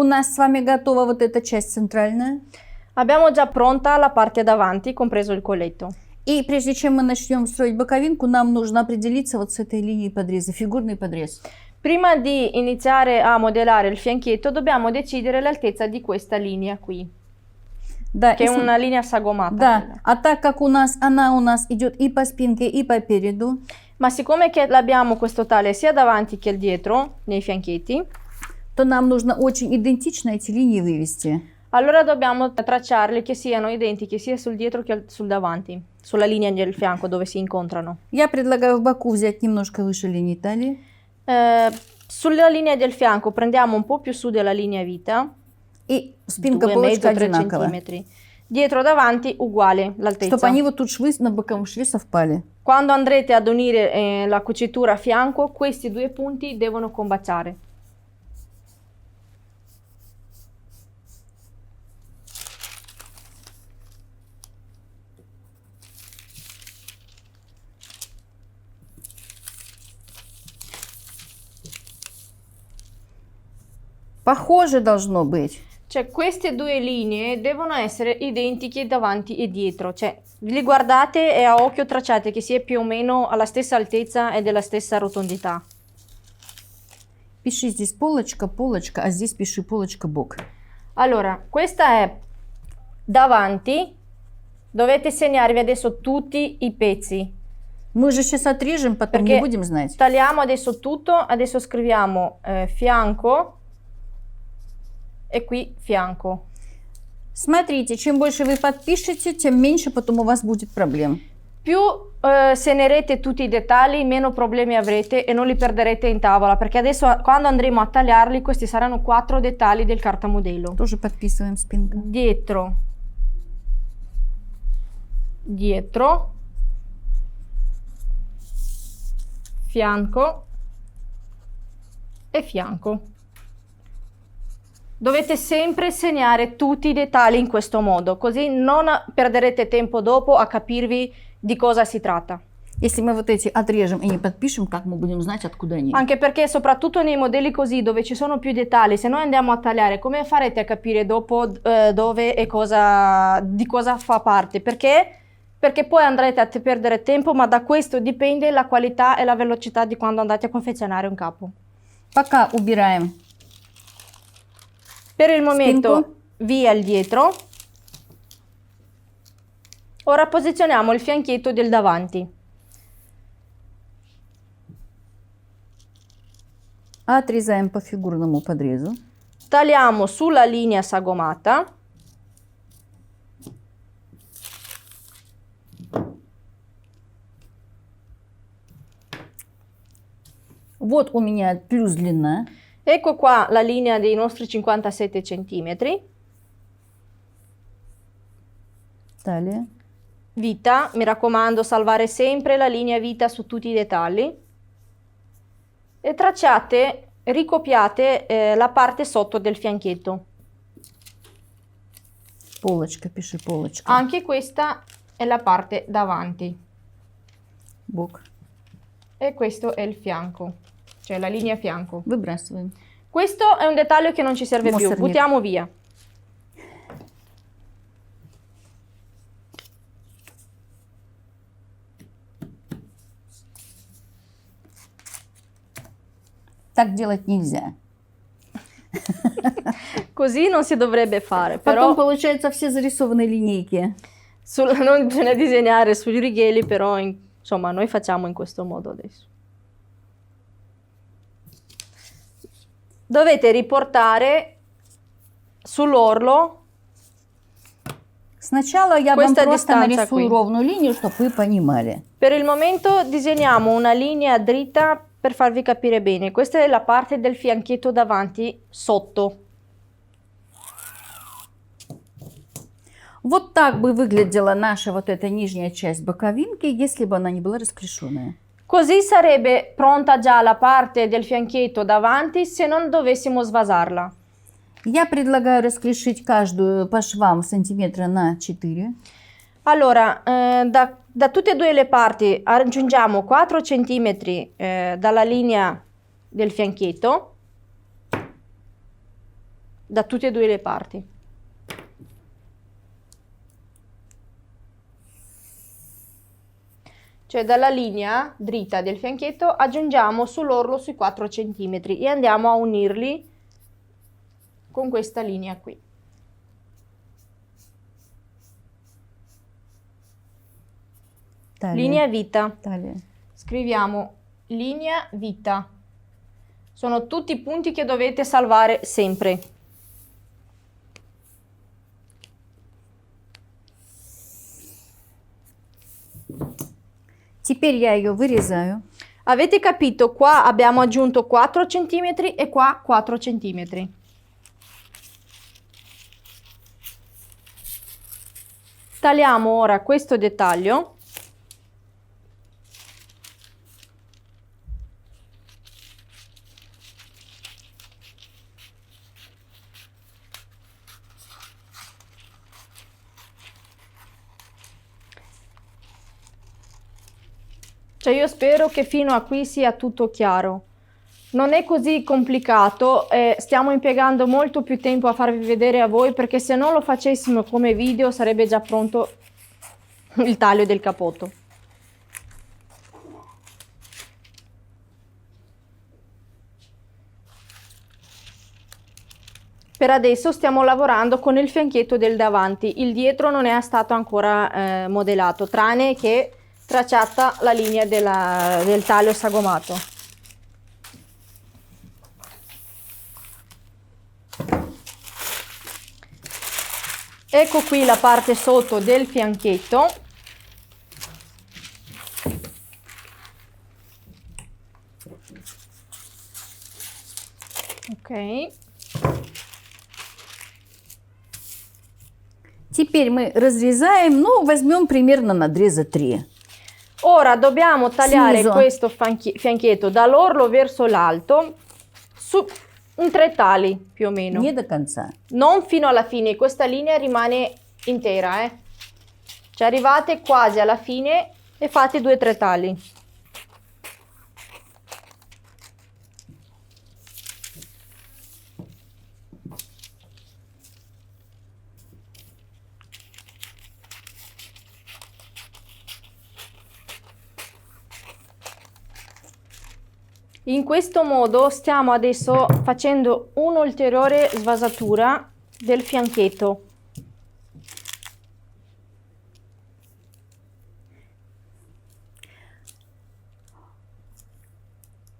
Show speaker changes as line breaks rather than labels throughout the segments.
У нас с вами готова вот эта часть центральная.
Abbiamo già pronta la parte davanti, compreso il colletto.
И прежде чем мы начнем строить боковинку, нам нужно определиться вот с этой линией подреза, фигурный подрез.
Prima di iniziare a modellare il fianchetto dobbiamo decidere l'altezza di questa linea qui,
Да,
che è una linea sagomata.
да. А так как она у нас идет и по спинке, и по переду,
Ma siccome che abbiamo questo tale sia davanti che dietro, nei fianchetti,
то нам нужно очень идентично эти линии вывести.
allora dobbiamo tracciarli che siano identiche sia sul dietro che sul davanti, sulla linea del fianco dove si incontrano.
Я предлагаю в боку взять немножко выше линии талии.
Sulla linea del fianco prendiamo un po' più su della linea vita,
И спинка
2,5-3
полочка одинаковая.
centimetri. Dietro davanti uguale
Чтобы
l'altezza.
они вот тут швы на боковом шве совпали.
Quando andrete ad unire la cucitura a fianco, questi due punti devono combaciare.
Похоже должно быть.
Cioè, queste due linee devono essere identiche davanti e dietro. Cioè, li guardate e a occhio tracciate che sia più o meno alla stessa altezza e della stessa rotondità.
Пиши здесь полочка, полочка, а здесь пиши полочка, бок.
Allora, questa è davanti. Dovete segnarvi adesso tutti i pezzi.
Мы же сейчас отрежем, потом
Perché
не будем знать.
tagliamo adesso tutto. Adesso scriviamo fianco e qui fianco.
Смотрите, чем больше вы подпишете, тем меньше потом у вас будет проблем.
Più segnerete tutti i dettagli, meno problemi avrete e non li perderete in tavola, perché adesso quando andremo a tagliarli questi saranno 4 dettagli del cartamodello.
Тоже подписываем спинка.
Dietro, dietro, fianco e fianco. Dovete sempre segnare tutti i dettagli in questo modo, così non perderete tempo dopo a capirvi di cosa si tratta.
Если мы вот эти отрежем и не подпишем, как мы будем знать, откуда они?
Anche perché soprattutto nei modelli così dove ci sono più dettagli, se noi andiamo a tagliare, come farete a capire dopo dove e cosa, di cosa fa parte? Perché? Perché poi andrete a perdere tempo, ma da questo dipende la qualità e la velocità di quando andate a confezionare un capo.
Пока убираем.
Per il momento
Spinco.
via il dietro. Ora posizioniamo il fianchetto del davanti.
Отрезаем по фигурному подрезу.
Tagliamo sulla linea sagomata.
Вот у меня плюс длина.
Ecco qua la linea dei nostri 57 centimetri.
Талия.
Vita, mi raccomando, salvare sempre la linea vita su tutti i dettagli. E tracciate, ricopiate la parte sotto del fianchetto.
Полочка, пиши полочка.
Anche questa è la parte davanti.
Бок.
E questo è il fianco, cioè la linea fianco.
Выбрасываем.
Questo è un dettaglio che non ci serve più,
Mossernier.
buttiamo via.
Так делать нельзя.
Così non si dovrebbe fare,
Потом
però
получаются все зарисованные линейки.
non bisogna disegnare sui righelli, però insomma noi facciamo in questo modo adesso. Dovete riportare sull'orlo.
Сначала я вам
Questa
просто
distanza
нарисую
qui.
ровную линию, чтобы вы понимали.
Per il momento disegniamo una linea dritta per farvi capire bene. Questa è la parte del fianchetto davanti sotto.
Вот так бы выглядела наша вот эта нижняя часть боковинки, если бы она не была расклешенная.
Così sarebbe pronta già la parte del fianchetto davanti se non dovessimo svasarla.
Я предлагаю расклешить каждую по швам сантиметра на 4.
Allora, da tutte e due le parti aggiungiamo 4 cm dalla linea del fianchetto da tutte e due le parti. Cioè dalla linea dritta del fianchetto aggiungiamo sull'orlo sui 4 cm e andiamo a unirli con questa linea qui.
Талия.
Linea vita.
Талия.
Scriviamo linea vita. Sono tutti punti che dovete salvare sempre.
Теперь я ее вырезаю.
Avete capito? Qua abbiamo aggiunto 4 cm e qua 4 cm. Tagliamo ora questo dettaglio. Cioè io spero che fino a qui sia tutto chiaro. Non è così complicato, stiamo impiegando molto più tempo a farvi vedere a voi perché se non lo facessimo come video sarebbe già pronto il taglio del cappotto. Per adesso stiamo lavorando con il fianchetto del davanti, il dietro non è stato ancora modellato, tranne che tracciata la linea del taglio sagomato. Ecco qui la parte sotto del fianchetto. Ok.
Теперь мы разрезаем, ну, возьмем примерно надреза 3.
Ora dobbiamo tagliare
Снизу.
questo fianchetto dall'orlo verso l'alto in 3 tagli più o meno.
Не до конца.
Non fino alla fine, questa linea rimane intera, Cioè arrivate quasi alla fine e fate 2-3 tagli. In questo modo stiamo adesso facendo un'ulteriore svasatura del fianchetto.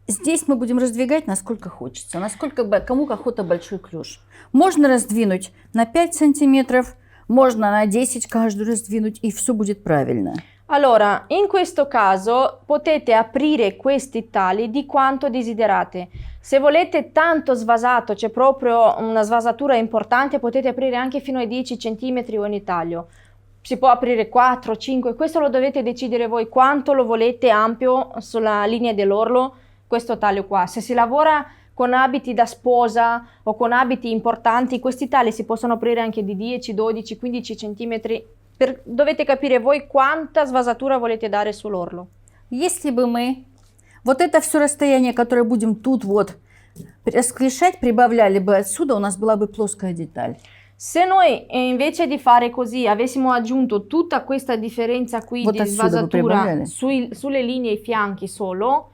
Здесь мы будем раздвигать насколько хочется, насколько кому охота большой клеш. Можно раздвинуть на 5 сантиметров, можно на 10 каждую раздвинуть, и все будет правильно.
Allora, in questo caso potete aprire questi tagli di quanto desiderate. Se volete tanto svasato, c'è proprio una svasatura importante, potete aprire anche fino ai 10 cm ogni taglio. Si può aprire 4, 5, questo lo dovete decidere voi quanto lo volete ampio sulla linea dell'orlo, questo taglio qua. Se si lavora con abiti da sposa o con abiti importanti, questi tagli si possono aprire anche di 10, 12, 15 cm. Dovete capire voi quanta svasatura volete dare sull'orlo.
Если бы мы вот это все расстояние, которое будем тут вот расклешать, прибавляли бы отсюда, у нас была бы плоская деталь.
Se noi invece di fare così avessimo aggiunto tutta questa differenza qui di svasatura sulle linee ai fianchi solo,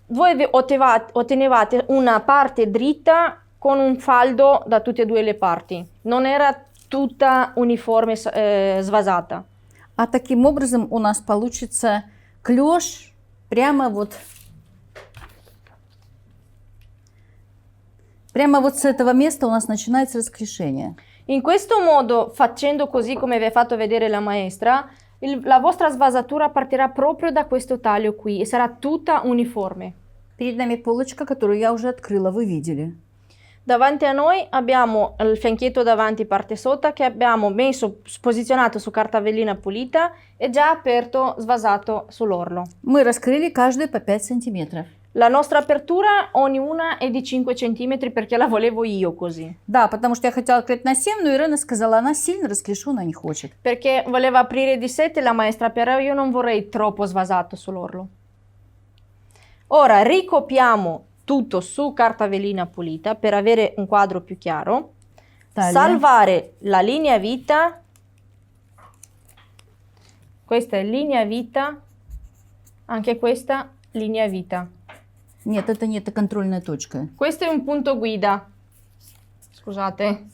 voi ottenevate una parte dritta con un faldo da tutte e due le parti. Non era tutta uniforme свазата.
А таким образом у нас получится клеш прямо вот с этого места у нас начинается расклешение.
In questo modo, facendo così come vi ha fatto vedere la maestra, la vostra svasatura partirà proprio da questo taglio qui e sarà tutta uniforme.
Перед нами полочка, которую я уже открыла, вы видели.
Davanti a noi abbiamo il fianchetto davanti parte sotto che abbiamo messo posizionato su carta velina pulita e già aperto svasato sull'orlo.
Мы раскрыли каждую по 5 сантиметров.
La nostra apertura ognuna è di 5 cm perché la volevo io così.
Да, потому что я хотела открыть на 7, но Ирена сказала, она сильно расклешу, она не хочет.
Perché voleva aprire di 7 la maestra, però io non vorrei troppo svasato sull'orlo. Ora ricopiamo tutto su carta velina pulita per avere un quadro più chiaro.
Taglia.
salvare la linea vita. Questa è linea vita, anche questa linea vita.
Нет, это контрольная точка.
Questo è un punto guida. Scusate.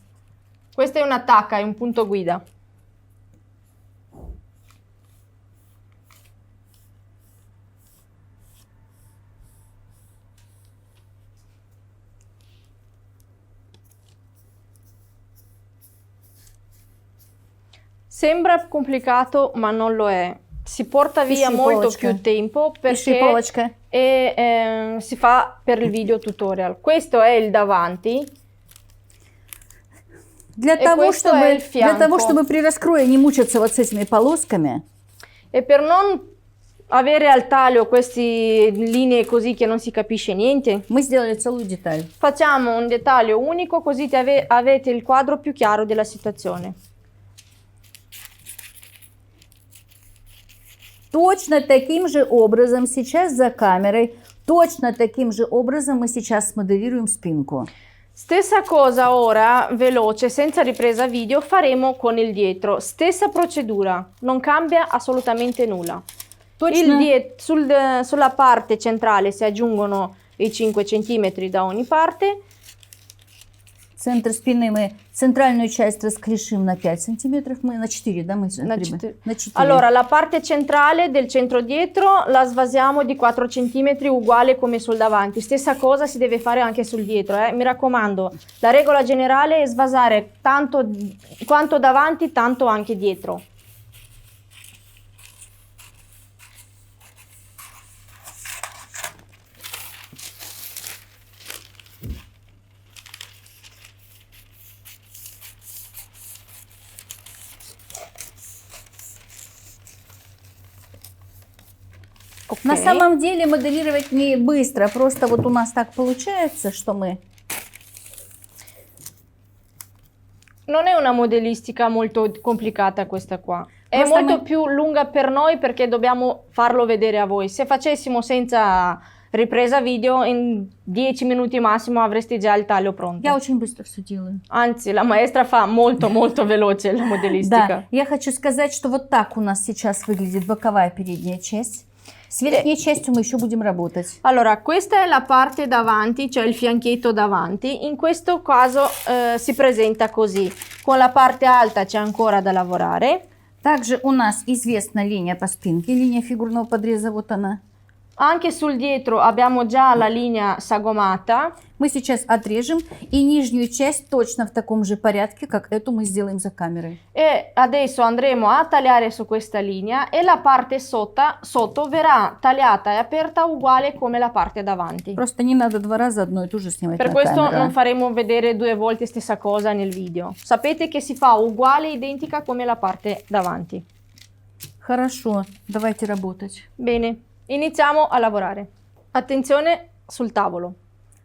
Questa è un'attacca, è un punto guida. Sembra complicato, ma non lo è. Si porta via molto
Scivolочка.
più tempo
И
perché
шиповочка.
si fa per il video tutorial. Questo è il davanti.
Для
E
того,
questo è il
для того,
fianco.
чтобы при раскрое не мучиться вот с этими полосками,
E per non avere al taglio queste linee così che non si capisce niente,
мы сделали целую деталь.
facciamo un dettaglio unico così avete il quadro più chiaro della situazione.
Точно таким же образом сейчас за камерой, точно таким же образом мы сейчас смоделируем спинку.
Stessa cosa ora, veloce, senza ripresa video, faremo con il dietro. Stessa procedura, non cambia assolutamente nulla.
Точно,
Sulla parte centrale si aggiungono i 5 cm da ogni parte.
центр спины мы, центральную часть раскрешим на 5 сантиметров, мы на 4, да, мы
Na
прибавим?
cit-
На 4.
Allora, la parte centrale del centro dietro la svasiamo di 4 cm uguale come sul davanti. Stessa cosa si deve fare anche sul dietro. Mi raccomando, la regola generale è svasare tanto quanto davanti, tanto anche dietro.
На
Ok.
самом деле моделировать не быстро, просто вот у нас так получается, что мы...
Non è una modellistica molto complicata questa qua. È
Questa
molto
me-
più lunga per noi perché dobbiamo farlo vedere a voi. Se facessimo senza ripresa video, in 10 minuti massimo avreste già il taglio pronto.
Я очень быстро все делаю.
Anzi, la maestra fa molto molto veloce la modellistica.
Да, я хочу сказать, что вот так у нас сейчас выглядит боковая передняя часть. С верхней частью мы еще будем работать.
Allora, questa è la parte davanti, cioè il fianchetto davanti. In questo caso si presenta così. Con la parte alta c'è ancora da lavorare.
Также у нас известна линия по спинке, линия фигурного подреза, вот она.
Anche sul dietro abbiamo già la linea sagomata.
Мы сейчас отрежем и нижнюю часть точно в таком же порядке, как эту мы сделаем за камерой.
E adesso andremo a tagliare su questa linea e la parte sotto verrà tagliata e aperta uguale come la parte davanti.
Просто не надо два раза одно и то же снимать
Per
на
questo
камеру.
non faremo vedere due volte stessa cosa nel video. Sapete che si fa uguale, identica come la parte davanti.
Хорошо, давайте работать.
Bene, iniziamo a lavorare. Attenzione sul tavolo.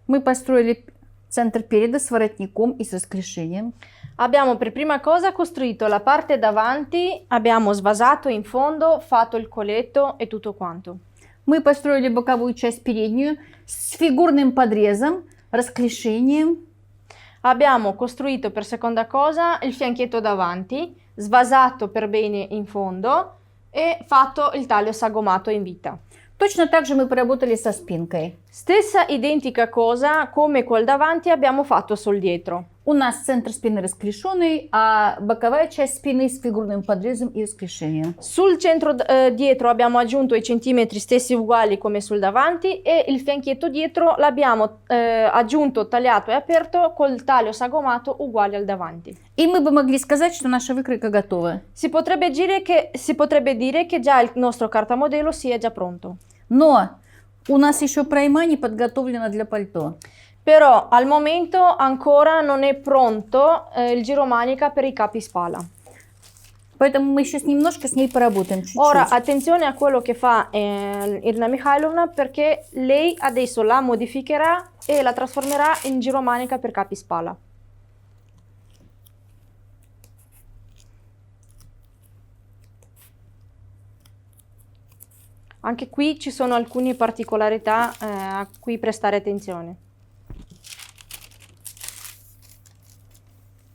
Мы построили центр переда с воротником и с раскрешением.
Abbiamo per prima cosa costruito la parte davanti, abbiamo svasato in fondo, fatto il coletto e tutto quanto.
Мы построили боковую часть переднюю с фигурным подрезом, раскрешением.
Abbiamo costruito per seconda cosa il fianchetto davanti, svasato per bene in fondo e fatto il taglio sagomato in vita.
Точно так же мы поработали со спинкой.
Stessa identica cosa come quel davanti abbiamo fatto sul dietro.
У нас центр спины раскрешенный, а боковая часть спины с фигурным подрезом и раскрешением.
Sul centro dietro abbiamo aggiunto i centimetri stessi uguali come sul davanti e il fianchetto dietro l'abbiamo aggiunto, tagliato e aperto col taglio sagomato uguale al davanti.
И мы бы могли сказать, что наша выкройка готова.
Si potrebbe dire che già il nostro cartamodello sia già pronto.
Но у нас еще пройма не подготовлена для пальто.
Però al momento ancora non è pronto il giromanica per i capi spalla.
Поэтому мы еще немножко с ней поработаем. Чуть-чуть.
Ora attenzione a quello che fa Irina Mikhailovna perché lei adesso la modificherà e la trasformerà in giromanica per capi spalla. Anche qui ci sono alcune particolarità a cui prestare attenzione.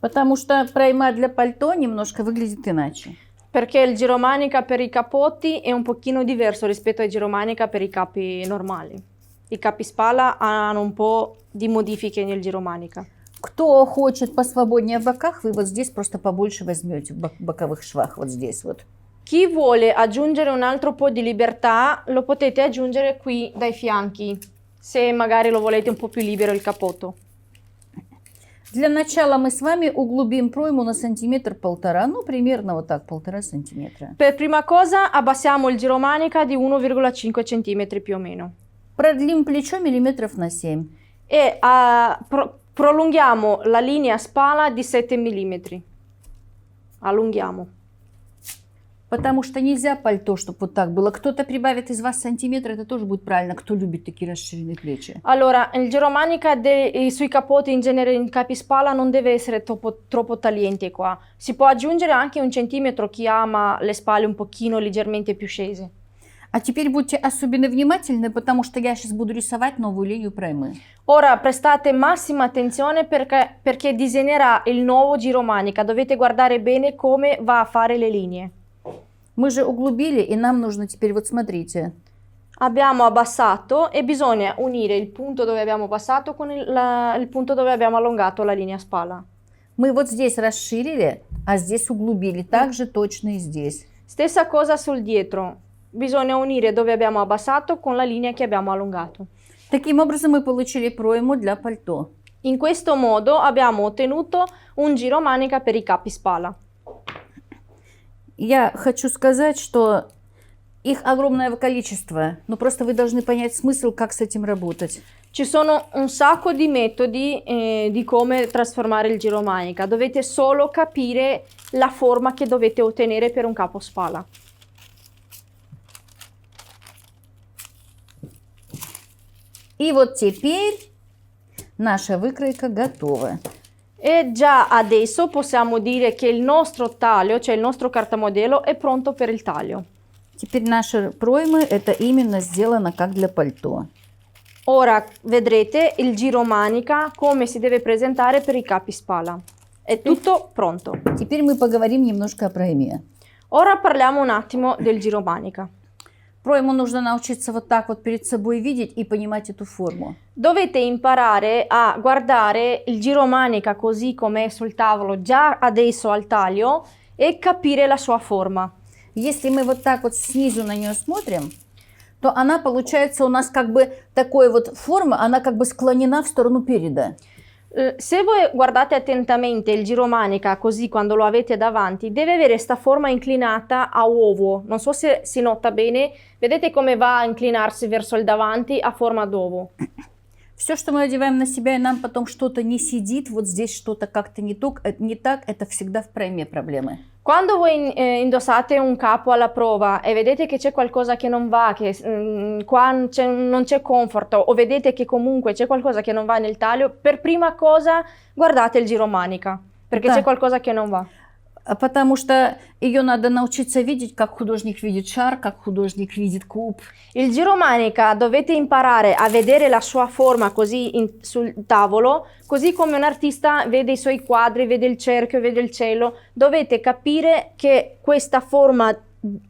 Потому что пройма для пальто немножко выглядит иначе.
Perché il giromanica per i capotti è un pochino diverso rispetto al giromanica per i capi normali. I capi spalla hanno un po' di modifiche nel giromanica.
Кто хочет посвободнее в боках, вы вот здесь просто побольше возьмете в боковых швах, вот здесь вот.
Chi vuole aggiungere un altro po' di libertà lo potete aggiungere qui dai fianchi, se magari lo volete un po' più libero il cappotto.
Для начала мы с вами углубим пройму на сантиметр-полтора, ну примерно вот так, 1,5 сантиметра.
Per prima cosa abbassiamo il giromanica di 1,5 cm più o meno
Продлим плечо миллиметров на 7.
e prolunghiamo la linea spalla di 7 mm. Allunghiamo.
Потому что нельзя пальто, чтобы вот так было. Кто-то прибавит из вас сантиметр, это тоже будет правильно, кто любит такие расширенные плечи.
Allora, il giromanica sui capotti, in genere in capispalla, non deve essere troppo tagliente qua. Si può aggiungere anche 1 centimetro chi ama le spalle un pochino leggermente più scese.
А теперь будьте особенно внимательны, потому что я сейчас буду рисовать новую линию проймы.
Ora prestate massima attenzione perché disegnerà il nuovo giromanica. Dovete guardare bene come va a fare le linee.
Мы же углубили, и нам нужно теперь, вот смотрите.
Abbiamo abbassato e bisogna unire il punto dove abbiamo abbassato con il punto dove abbiamo allungato la linea spalla.
Мы вот здесь расширили, а здесь углубили. Так же точно и здесь.
Stessa cosa sul dietro. Bisogna unire dove abbiamo abbassato con la linea che abbiamo allungato.
Таким образом мы получили пройму для пальто.
In questo modo abbiamo ottenuto un giromanica per i capi spalla.
Я хочу сказать, что их огромное количество, но просто вы должны понять смысл, как с этим работать.
Ci sono un sacco di metodi di come trasformare il giromanica. Dovete solo capire la forma che dovete ottenere per un capo spalla.
И вот теперь наша выкройка готова.
E già adesso possiamo dire che il nostro taglio, cioè il nostro cartamodello, è pronto per il taglio.
Теперь наши проймы, это именно сделано как для пальто.
Ora vedrete il giromanica come si deve presentare per i capi spalla. È tutto pronto.
Теперь мы поговорим немножко о пройме.
Ora parliamo un attimo del giromanica.
Пройму нужно научиться вот так вот перед собой видеть и понимать эту форму.
Dovete imparare a guardare il giromanica così com'è sul tavolo già adesso al taglio e capire la sua forma.
Если мы вот так вот снизу на нее смотрим, то она получается у нас как бы такой вот форма, она как бы склонена в сторону переда.
Se voi guardate attentamente il giromanica così quando lo avete davanti, deve avere sta forma inclinata a uovo. Non so se si nota bene, vedete come va a inclinarsi verso il davanti a forma d'uovo.
Все, что мы одеваем на себя, и нам потом что-то не сидит, вот здесь что-то как-то не так, это всегда в пройме проблемы.
Quando voi indossate un capo alla prova e vedete che c'è qualcosa che non va, che qua non c'è comfort, o vedete che comunque c'è qualcosa che non va nel taglio, per prima cosa guardate il giromanica, perché c'è qualcosa che non va.
Потому что ее надо научиться видеть, как художник видит шар, как художник видит куб.
Il giromanica dovete imparare a vedere la sua forma così sul tavolo, così come un artista vede i suoi quadri, vede il cerchio, vede il cielo. Dovete capire che questa forma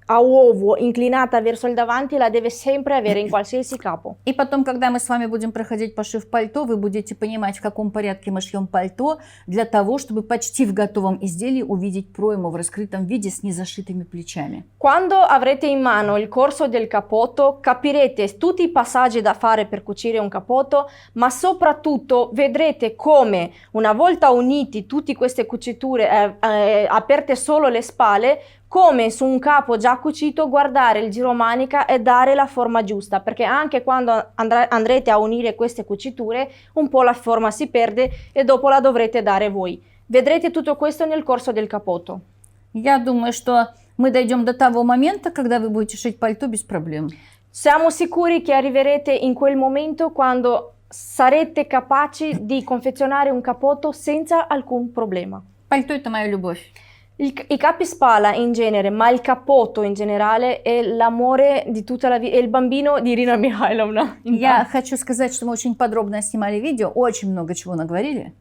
a uovo inclinata verso il davanti la deve sempre avere in qualsiasi capo.
И потом, когда мы с вами будем проходить пошив пальто, вы будете понимать, в каком порядке мы шьем пальто, для того, чтобы почти в готовом изделии увидеть пройму в раскрытом виде с незашитыми плечами.
Quando avrete in mano il corso del cappotto, capirete tutti i passaggi da fare per cucire un cappotto, ma soprattutto vedrete come, una volta uniti tutte queste cuciture, aperte solo le spalle, come su un capo già cucito guardare il giromanica e dare la forma giusta, perché anche quando andrete a unire queste cuciture un po' la forma si perde e dopo la dovrete dare voi. Vedrete tutto questo nel corso del cappotto.
Я думаю, что мы дойдем до того момента, когда вы будете шить пальто без проблем.
Siamo sicuri che arriverete in quel momento quando sarete capaci di confezionare un cappotto senza alcun problema.
Пальто – это моя любовь.
I capi spalla in genere, ma il cappotto in generale è l'amore di tutta la vita, è il bambino di Irina Mikhailovna.
Я хочу сказать, что мы очень подробно снимали видео, очень много чего наговорили.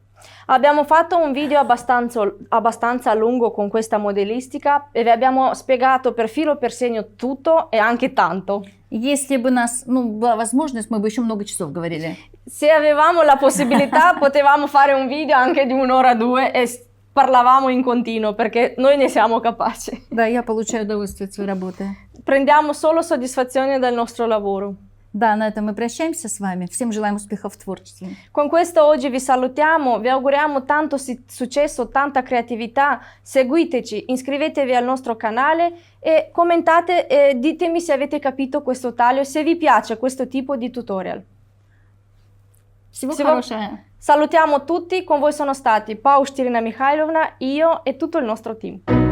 Abbiamo fatto un video abbastanza lungo con questa modellistica e vi abbiamo spiegato per filo per segno tutto e anche tanto.
Если бы была возможность, мы бы еще много часов говорили.
Se avevamo la possibilità potevamo fare un video anche di 1 ora 2 e parlavamo in continuo perché noi ne siamo capaci.
Да, я получаю удовольствие от своей работы.
Prendiamo solo soddisfazione dal nostro lavoro.
Да, на этом мы прощаемся с вами. Всем желаем успехов в творчестве.
Con questo oggi vi salutiamo, vi auguriamo tanto successo, tanta creatività, seguiteci, iscrivetevi al nostro canale e commentate e ditemi se avete capito questo taglio e se vi piace questo tipo di tutorial.
Всего
Всего-
хорошего.
Salutiamo tutti, con voi sono stati Paustirina Mikhailovna, io e tutto il nostro team.